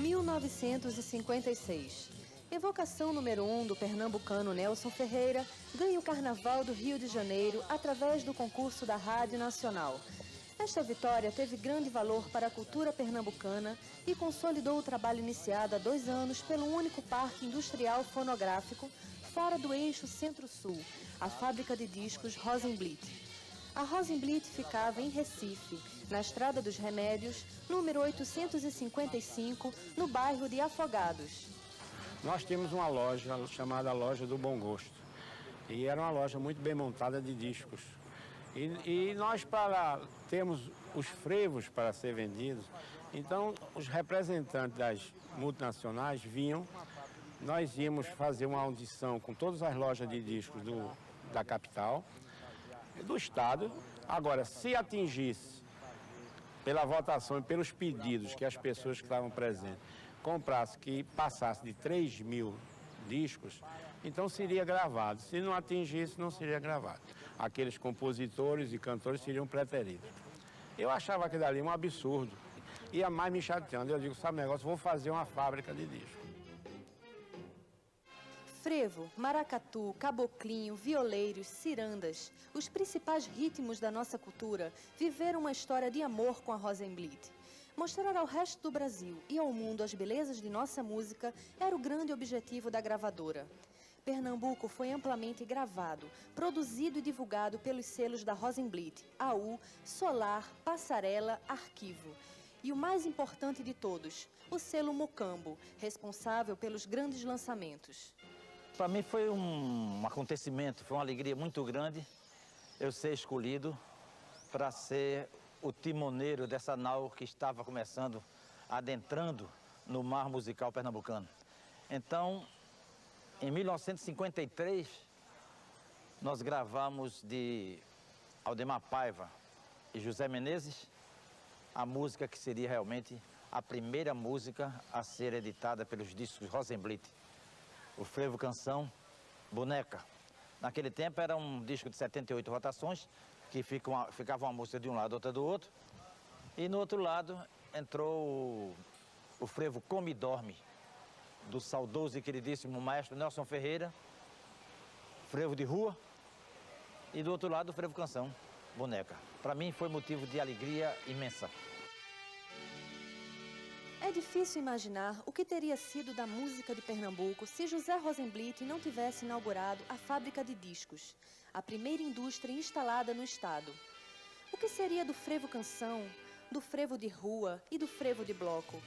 1956. Evocação número 1 do pernambucano Nelson Ferreira ganha o Carnaval do Rio de Janeiro através do concurso da Rádio Nacional. Esta vitória teve grande valor para a cultura pernambucana e consolidou o trabalho iniciado há 2 anos pelo único parque industrial fonográfico fora do eixo Centro-Sul, a fábrica de discos Rosenblit. A Rosenblit ficava em Recife, na Estrada dos Remédios, número 855, no bairro de Afogados. Nós tínhamos uma loja chamada Loja do Bom Gosto. E era uma loja muito bem montada de discos. E nós, para termos os frevos para ser vendidos, então os representantes das multinacionais vinham, nós íamos fazer uma audição com todas as lojas de discos da capital, do estado. Agora, se atingisse, pela votação e pelos pedidos que as pessoas que estavam presentes comprassem, que passasse de 3.000 discos, então seria gravado. Se não atingisse, não seria gravado. Aqueles compositores e cantores seriam preteridos. Eu achava aquilo ali um absurdo. Ia mais me chateando. Eu digo, sabe o negócio, vou fazer uma fábrica de discos. Frevo, maracatu, caboclinho, violeiros, cirandas, os principais ritmos da nossa cultura viveram uma história de amor com a Rosenblit. Mostrar ao resto do Brasil e ao mundo as belezas de nossa música era o grande objetivo da gravadora. Pernambuco foi amplamente gravado, produzido e divulgado pelos selos da Rosenblit, AU, Solar, Passarela, Arquivo. E o mais importante de todos, o selo Mocambo, responsável pelos grandes lançamentos. Para mim foi um acontecimento, foi uma alegria muito grande eu ser escolhido para ser o timoneiro dessa nau que estava começando, adentrando no mar musical pernambucano. Então, em 1953, nós gravamos de Aldemar Paiva e José Menezes a música que seria realmente a primeira música a ser editada pelos discos Rosenblit, o Frevo Canção Boneca. Naquele tempo era um disco de 78 rotações, que ficava uma música de um lado, outra do outro. E no outro lado entrou o frevo Come e Dorme, do saudoso e queridíssimo maestro Nelson Ferreira, frevo de rua. E do outro lado o frevo Canção Boneca. Para mim foi motivo de alegria imensa. É difícil imaginar o que teria sido da música de Pernambuco se José Rosenblit não tivesse inaugurado a fábrica de discos, a primeira indústria instalada no estado. O que seria do frevo canção, do frevo de rua e do frevo de bloco?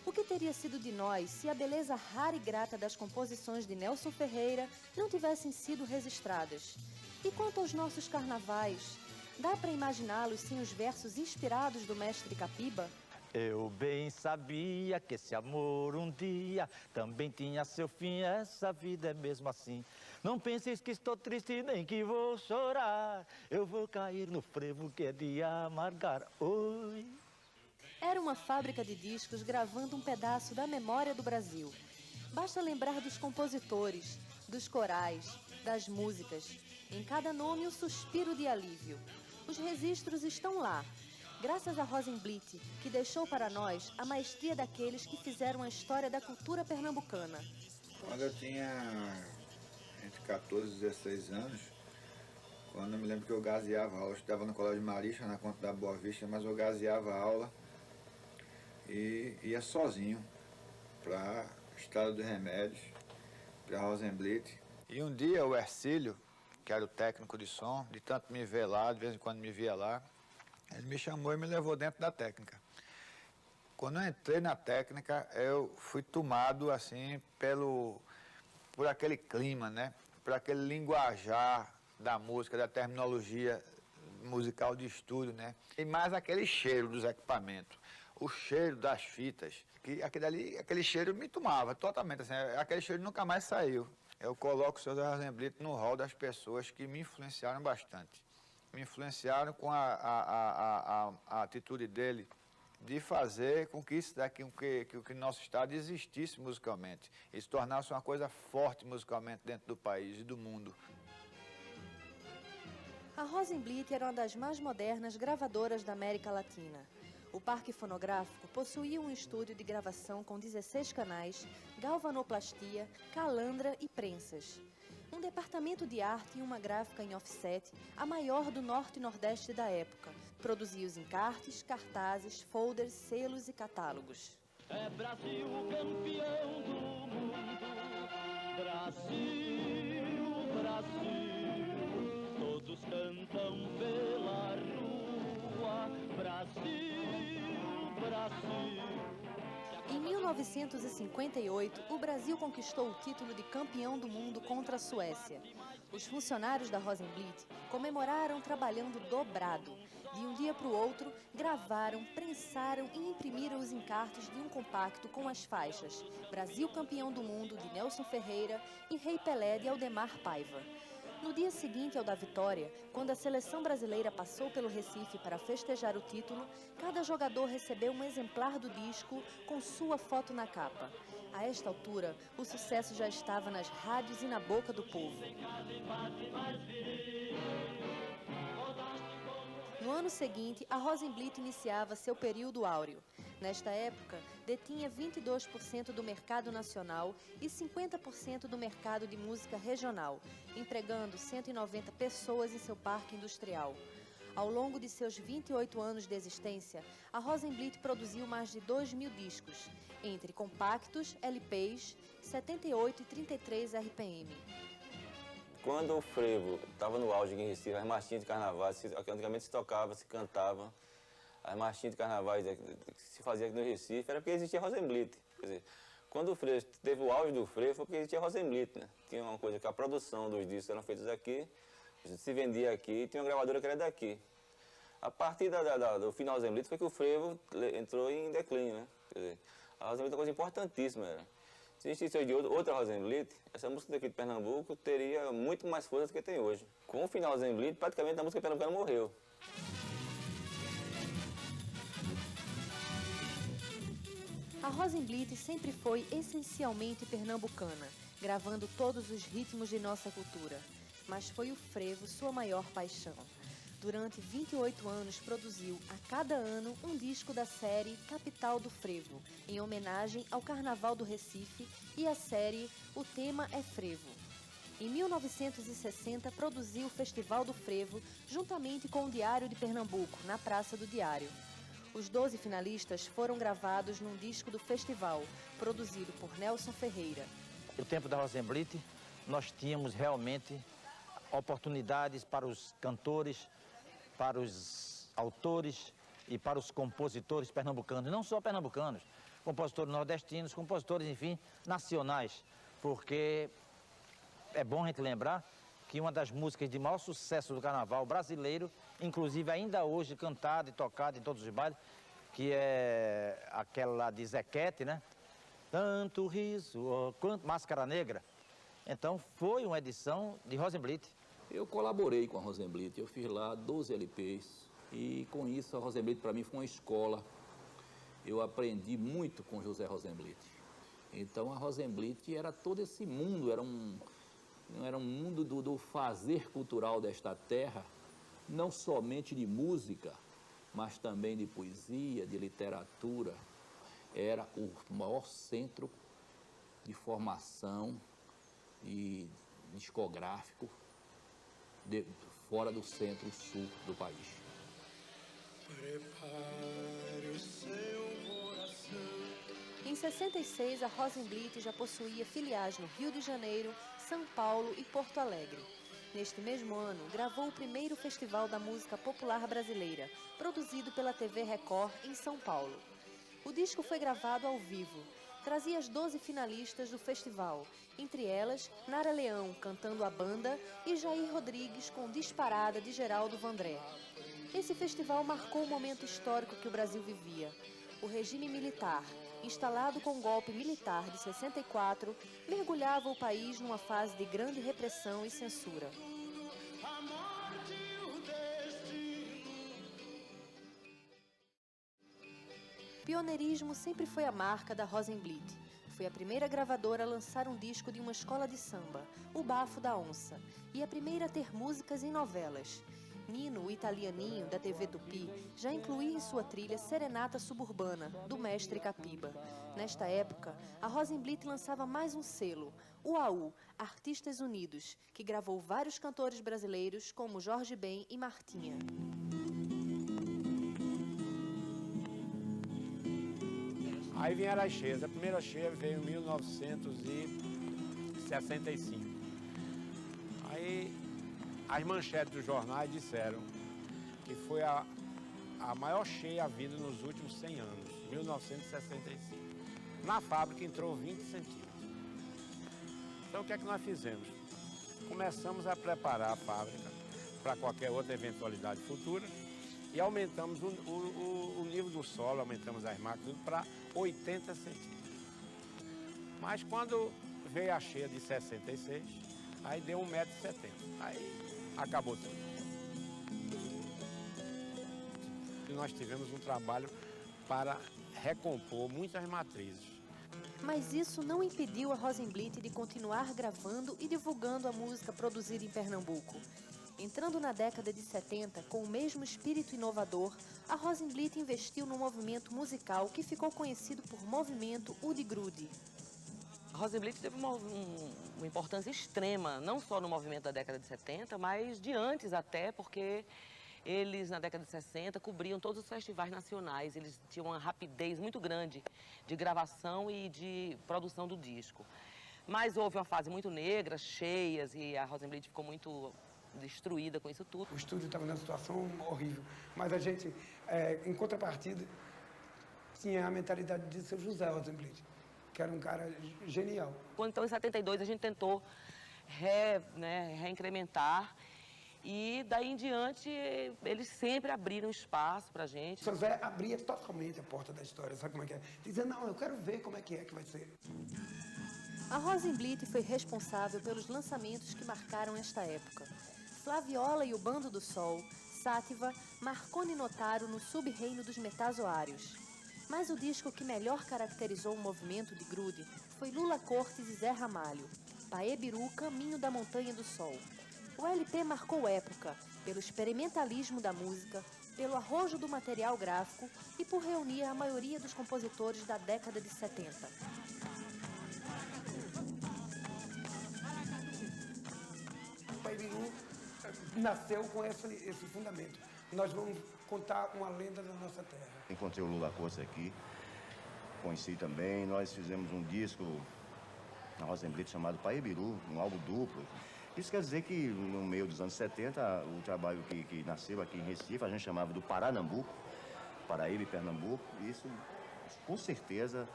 O que teria sido de nós se a beleza rara e grata das composições de Nelson Ferreira não tivessem sido registradas? E quanto aos nossos carnavais, dá para imaginá-los sem os versos inspirados do mestre Capiba? Eu bem sabia que esse amor um dia também tinha seu fim, essa vida é mesmo assim. Não penses que estou triste nem que vou chorar, eu vou cair no frevo que é de amargar. Oi. Era uma fábrica de discos gravando um pedaço da memória do Brasil. Basta lembrar dos compositores, dos corais, das músicas. Em cada nome um suspiro de alívio. Os registros estão lá. Graças a Rosenblit, que deixou para nós a maestria daqueles que fizeram a história da cultura pernambucana. Quando eu tinha entre 14 e 16 anos, quando eu me lembro que eu gazeava aula, eu estava no Colégio Marista, na Conta da Boa Vista, mas eu gazeava aula e ia sozinho para a Estrada dos Remédios, para a Rosenblit. E um dia o Ercílio, que era o técnico de som, de tanto me ver lá, de vez em quando me via lá, ele me chamou e me levou dentro da técnica. Quando eu entrei na técnica, eu fui tomado assim por aquele clima, né? Por aquele linguajar da música, da terminologia musical de estúdio, né? E mais aquele cheiro dos equipamentos, o cheiro das fitas, que aquele cheiro me tomava totalmente, assim, aquele cheiro nunca mais saiu. Eu coloco o Sr. Rosenblit no rol das pessoas que me influenciaram bastante. Me influenciaram com a atitude dele de fazer com que isso daqui, que o nosso estado existisse musicalmente e se tornasse uma coisa forte musicalmente dentro do país e do mundo. A Rosenblit era uma das mais modernas gravadoras da América Latina. O Parque Fonográfico possuía um estúdio de gravação com 16 canais, galvanoplastia, calandra e prensas. Um departamento de arte e uma gráfica em offset, a maior do norte e nordeste da época. Produzia os encartes, cartazes, folders, selos e catálogos. É Brasil campeão do mundo, Brasil, Brasil, todos cantam pela rua, Brasil, Brasil. Em 1958, o Brasil conquistou o título de campeão do mundo contra a Suécia. Os funcionários da Rosenblit comemoraram trabalhando dobrado. De um dia para o outro, gravaram, prensaram e imprimiram os encartes de um compacto com as faixas Brasil Campeão do Mundo, de Nelson Ferreira, e Rei Pelé, de Aldemar Paiva. No dia seguinte ao da vitória, quando a seleção brasileira passou pelo Recife para festejar o título, cada jogador recebeu um exemplar do disco com sua foto na capa. A esta altura, o sucesso já estava nas rádios e na boca do povo. No ano seguinte, a Rosenblit iniciava seu período áureo. Nesta época, detinha 22% do mercado nacional e 50% do mercado de música regional, empregando 190 pessoas em seu parque industrial. Ao longo de seus 28 anos de existência, a Rosenblit produziu mais de 2.000 discos, entre compactos, LPs, 78 e 33 RPM. Quando o frevo estava no auge aqui em Recife, as marchinhas de carnaval, antigamente se tocava, se cantava, as marchinhas de carnaval que se fazia aqui no Recife, era porque existia Rosenblit. Quer dizer, quando o frevo teve o auge do frevo, foi porque existia Rosenblit, né? Tinha uma coisa que a produção dos discos eram feitos aqui, se vendia aqui, e tinha uma gravadora que era daqui. A partir do fim da Rosenblit foi que o frevo entrou em declínio, né? Quer dizer, a Rosenblit é uma coisa importantíssima, era. Se existisse de outra Rosenblit, essa música daqui de Pernambuco teria muito mais força do que tem hoje. Com o final da Rosenblit, praticamente a música pernambucana morreu. A Rosenblit sempre foi essencialmente pernambucana, gravando todos os ritmos de nossa cultura. Mas foi o frevo sua maior paixão. Durante 28 anos, produziu a cada ano um disco da série Capital do Frevo, em homenagem ao Carnaval do Recife e a série O Tema é Frevo. Em 1960, produziu o Festival do Frevo, juntamente com o Diário de Pernambuco, na Praça do Diário. Os 12 finalistas foram gravados num disco do festival, produzido por Nelson Ferreira. No tempo da Rosenblit, nós tínhamos realmente oportunidades para os cantores, para os autores e para os compositores pernambucanos, não só pernambucanos, compositores nordestinos, compositores, enfim, nacionais, porque é bom a gente lembrar que uma das músicas de maior sucesso do carnaval brasileiro, inclusive ainda hoje cantada e tocada em todos os bailes, que é aquela de Zequete, né? Tanto riso, oh, quanto Máscara Negra. Então foi uma edição de Rosenblit. Eu colaborei com a Rosenblit, eu fiz lá 12 LPs e com isso a Rosenblit para mim foi uma escola. Eu aprendi muito com José Rosenblit. Então a Rosenblit era todo esse mundo, era um mundo do fazer cultural desta terra, não somente de música, mas também de poesia, de literatura. Era o maior centro de formação e discográfico fora do centro-sul do país. Prepare o seu coração. Em 66, a Rosenblit já possuía filiais no Rio de Janeiro, São Paulo e Porto Alegre. Neste mesmo ano, gravou o primeiro Festival da Música Popular Brasileira, produzido pela TV Record em São Paulo. O disco foi gravado ao vivo. Trazia as 12 finalistas do festival, entre elas Nara Leão cantando a banda e Jair Rodrigues com Disparada de Geraldo Vandré. Esse festival marcou o momento histórico que o Brasil vivia. O regime militar, instalado com o golpe militar de 64, mergulhava o país numa fase de grande repressão e censura. Pioneirismo sempre foi a marca da Rosenblit. Foi a primeira gravadora a lançar um disco de uma escola de samba, O Bafo da Onça, e a primeira a ter músicas em novelas. Nino, o italianinho da TV Tupi, já incluía em sua trilha Serenata Suburbana, do mestre Capiba. Nesta época, a Rosenblit lançava mais um selo, o AU, Artistas Unidos, que gravou vários cantores brasileiros como Jorge Ben e Martinha. Aí vieram as cheias. A primeira cheia veio em 1965. Aí as manchetes dos jornais disseram que foi a maior cheia havida nos últimos 100 anos, 1965. Na fábrica entrou 20 centímetros. Então o que é que nós fizemos? Começamos a preparar a fábrica para qualquer outra eventualidade futura e aumentamos o nível do solo, aumentamos as máquinas para 80 centímetros. Mas quando veio a cheia de 66, aí deu 1,70 m. Aí acabou tudo. E nós tivemos um trabalho para recompor muitas matrizes. Mas isso não impediu a Rosenblit de continuar gravando e divulgando a música produzida em Pernambuco. Entrando na década de 70, com o mesmo espírito inovador, a Rosenblit investiu no movimento musical que ficou conhecido por movimento Udi-Grudi. A Rosenblit teve uma importância extrema, não só no movimento da década de 70, mas de antes até, porque eles, na década de 60, cobriam todos os festivais nacionais. Eles tinham uma rapidez muito grande de gravação e de produção do disco. Mas houve uma fase muito negra, cheias, e a Rosenblit ficou muito destruída com isso tudo. O estúdio estava numa situação horrível, mas a gente, em contrapartida, tinha a mentalidade de seu José Rosenblit, que era um cara genial. Então, em 72, a gente tentou reincrementar. E daí em diante, eles sempre abriram espaço pra gente. O seu Zé abria totalmente a porta da história, sabe como é que é? Dizendo, não, eu quero ver como é que vai ser. A Rosenblit foi responsável pelos lançamentos que marcaram esta época. Flaviola e o Bando do Sol, Sátiva, Marconi Notaro no sub-reino dos metazoários. Mas o disco que melhor caracterizou o movimento de grude foi Lula Cortes e Zé Ramalho, Paebiru, Caminho da Montanha do Sol. O LP marcou época pelo experimentalismo da música, pelo arrojo do material gráfico e por reunir a maioria dos compositores da década de 70. O Paebiru nasceu com esse fundamento. Nós vamos contar uma lenda da nossa terra. Encontrei o Lula Cortes aqui, conheci também. Nós fizemos um disco na Rosenblit chamado Paebiru, um álbum duplo. Isso quer dizer que no meio dos anos 70, o trabalho que nasceu aqui em Recife, a gente chamava do Paranambuco, Paraíba e Pernambuco. Isso, com certeza,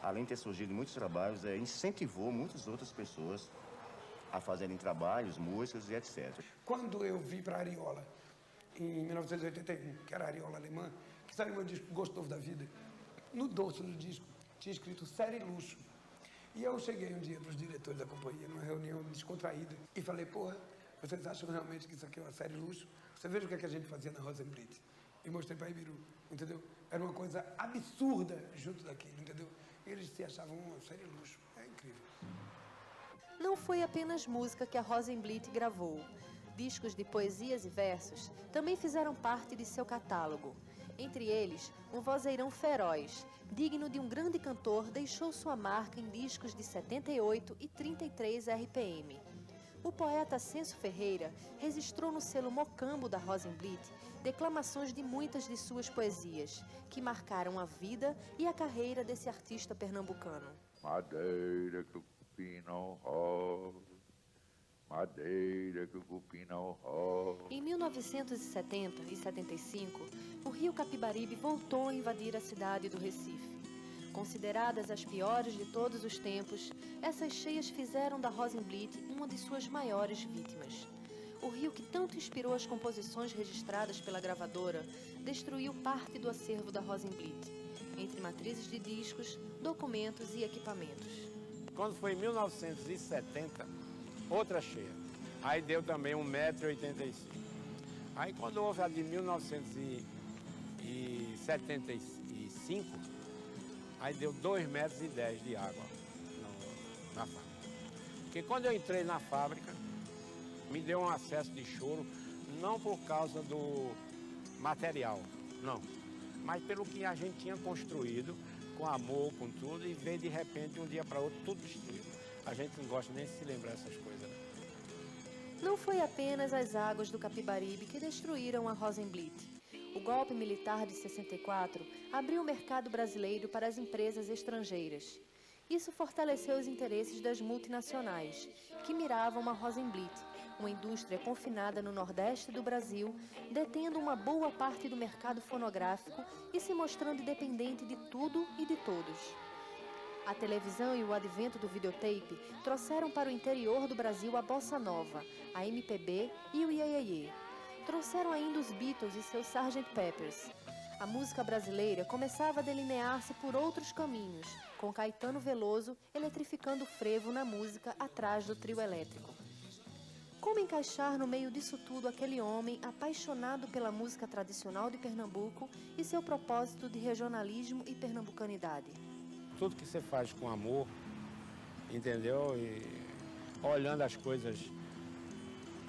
além de ter surgido muitos trabalhos, incentivou muitas outras pessoas a fazerem trabalhos, músicas e etc. Quando eu vi para a Ariola, em 1981, que era a Ariola alemã, que saiu meu disco Gosto Novo da Vida, no dorso do disco tinha escrito Série Luxo. E eu cheguei um dia para os diretores da companhia, numa reunião descontraída, e falei, porra, vocês acham realmente que isso aqui é uma série luxo? Você veja o que a gente fazia na Rosenblit. E mostrei para Ibiru, entendeu? Era uma coisa absurda junto daquilo, entendeu? E eles se achavam uma série luxo. É incrível. Não foi apenas música que a Rosenblit gravou. Discos de poesias e versos também fizeram parte de seu catálogo. Entre eles, um vozeirão feroz, digno de um grande cantor, deixou sua marca em discos de 78 e 33 RPM. O poeta Censo Ferreira registrou no selo Mocambo da Rosenblit declamações de muitas de suas poesias, que marcaram a vida e a carreira desse artista pernambucano. Madeira que o cupim não rola, madeira que o cupim não rola. Em 1970 e 75, o rio Capibaribe voltou a invadir a cidade do Recife. Consideradas as piores de todos os tempos, essas cheias fizeram da Rosenblit uma de suas maiores vítimas. O rio que tanto inspirou as composições registradas pela gravadora destruiu parte do acervo da Rosenblit, entre matrizes de discos, documentos e equipamentos. Quando foi em 1970, outra cheia. Aí deu também 1,85 m. Aí quando houve a de 1975, aí deu 2,10 m de água na fábrica. Porque quando eu entrei na fábrica, me deu um acesso de choro, não por causa do material, não, mas pelo que a gente tinha construído, com amor, com tudo, e ver de repente, de um dia para outro, tudo destruído. A gente não gosta nem de se lembrar dessas coisas, né? Não foi apenas as águas do Capibaribe que destruíram a Rosenblit. O golpe militar de 64 abriu o mercado brasileiro para as empresas estrangeiras. Isso fortaleceu os interesses das multinacionais, que miravam a Rosenblit, uma indústria confinada no nordeste do Brasil, detendo uma boa parte do mercado fonográfico e se mostrando dependente de tudo e de todos. A televisão e o advento do videotape trouxeram para o interior do Brasil a bossa nova, a MPB e o iê-iê-iê. Trouxeram ainda os Beatles e seus Sgt. Peppers. A música brasileira começava a delinear-se por outros caminhos, com Caetano Veloso eletrificando o frevo na música atrás do trio elétrico. Como encaixar no meio disso tudo aquele homem apaixonado pela música tradicional de Pernambuco e seu propósito de regionalismo e pernambucanidade? Tudo que você faz com amor, entendeu? E olhando as coisas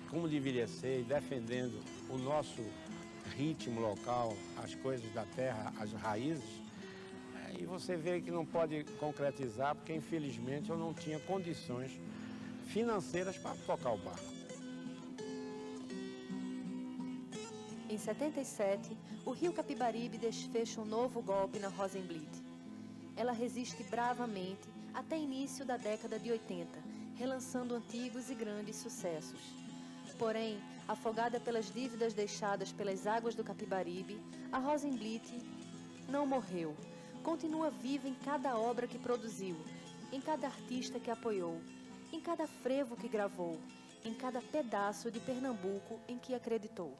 como deveria ser, defendendo o nosso ritmo local, as coisas da terra, as raízes, e você vê que não pode concretizar, porque infelizmente eu não tinha condições financeiras para tocar o barco. Em 77, o rio Capibaribe desfecha um novo golpe na Rosenblit. Ela resiste bravamente até início da década de 80, relançando antigos e grandes sucessos. Porém, afogada pelas dívidas deixadas pelas águas do Capibaribe, a Rosenblit não morreu. Continua viva em cada obra que produziu, em cada artista que apoiou, em cada frevo que gravou, em cada pedaço de Pernambuco em que acreditou.